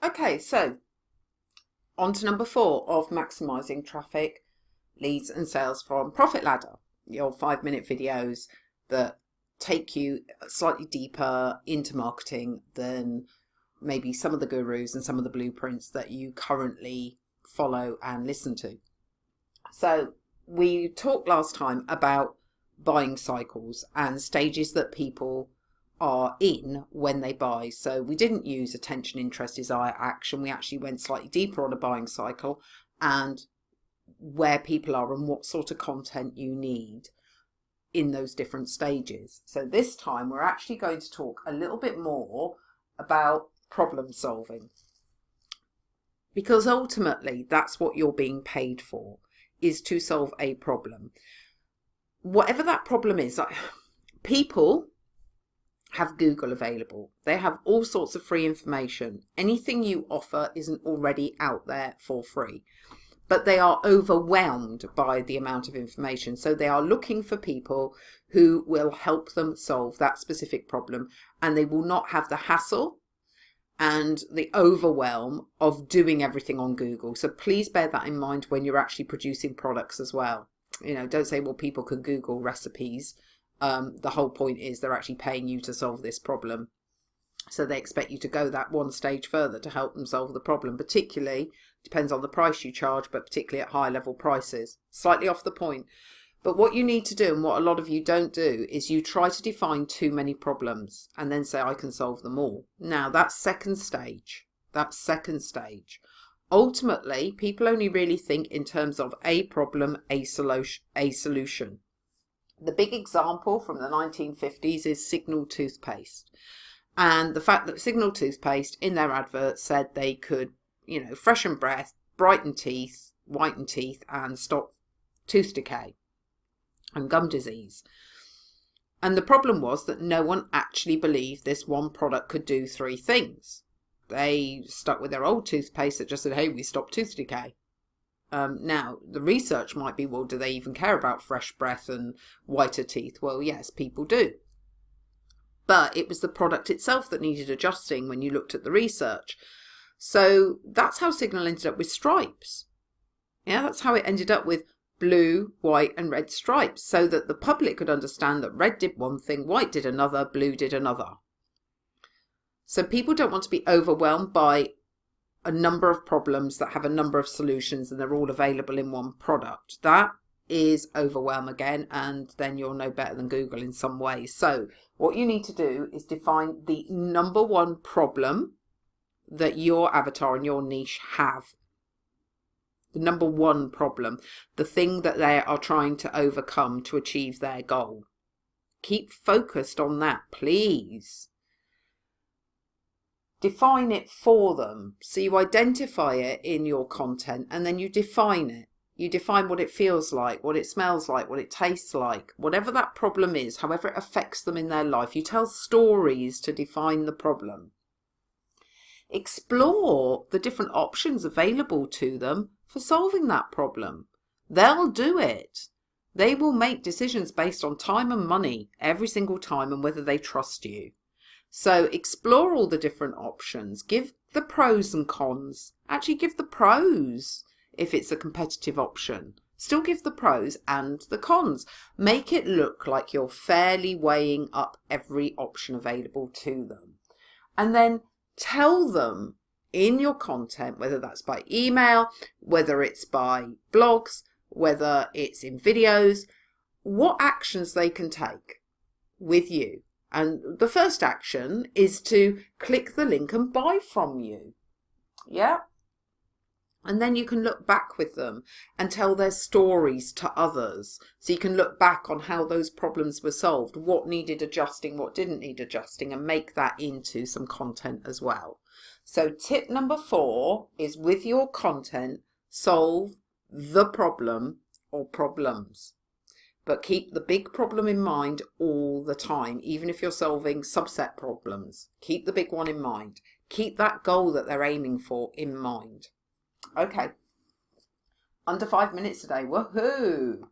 Okay, so on to number 4 of maximising traffic, leads and sales from Profit Ladder, your 5-minute videos that take you slightly deeper into marketing than maybe some of the gurus and some of the blueprints that you currently follow and listen to. So we talked last time about buying cycles and stages that people are in when they buy. So we didn't use attention, interest, desire, action. We actually went slightly deeper on a buying cycle and where people are and what sort of content you need in those different stages. So this time we're actually going to talk a little bit more about problem solving, because ultimately that's what you're being paid for, is to solve a problem. Whatever that problem is, like, people have Google available. They have all sorts of free information. Anything you offer isn't already out there for free, but they are overwhelmed by the amount of information. So they are looking for people who will help them solve that specific problem, and they will not have the hassle and the overwhelm of doing everything on Google. So please bear that in mind when you're actually producing products as well. You know, don't say, well, people can Google recipes. The whole point is they're actually paying you to solve this problem. So they expect you to go that one stage further to help them solve the problem. Particularly, depends on the price you charge, but particularly at high level prices. Slightly off the point. But what you need to do, and what a lot of you don't do, is you try to define too many problems and then say, I can solve them all. Now, that's second stage. That's second stage. Ultimately, people only really think in terms of a problem, a solution. The big example from the 1950s is Signal toothpaste. And the fact that Signal toothpaste in their advert said they could, you know, freshen breath, brighten teeth, whiten teeth, and stop tooth decay and gum disease. And the problem was that no one actually believed this one product could do 3 things. They stuck with their old toothpaste that just said, hey, we stop tooth decay. Now, the research might be, well, do they even care about fresh breath and whiter teeth? Well, yes, people do. But it was the product itself that needed adjusting when you looked at the research. So that's how Signal ended up with stripes. Yeah, that's how it ended up with blue, white and red stripes, so that the public could understand that red did one thing, white did another, blue did another. So people don't want to be overwhelmed by a number of problems that have a number of solutions and they're all available in one product. That is overwhelm again, and then you're no better than Google in some ways. So what you need to do is define the number one problem that your avatar and your niche have. The number one problem, the thing that they are trying to overcome to achieve their goal. Keep focused on that, please. Define it for them. So you identify it in your content and then you define it. You define what it feels like, what it smells like, what it tastes like, whatever that problem is, however it affects them in their life. You tell stories to define the problem. Explore the different options available to them for solving that problem. They'll do it. They will make decisions based on time and money every single time and whether they trust you. So explore all the different options. Give the pros and cons. Actually give the pros if it's a competitive option. Still give the pros and the cons. Make it look like you're fairly weighing up every option available to them. And then tell them in your content, whether that's by email, whether it's by blogs, whether it's in videos, what actions they can take with you. And the first action is to click the link and buy from you. Yeah. And then you can look back with them and tell their stories to others. So you can look back on how those problems were solved, what needed adjusting, what didn't need adjusting, and make that into some content as well. So tip number 4 is, with your content, solve the problem or problems. But keep the big problem in mind all the time, even if you're solving subset problems. Keep the big one in mind. Keep that goal that they're aiming for in mind. Okay. Under 5 minutes today. Woohoo!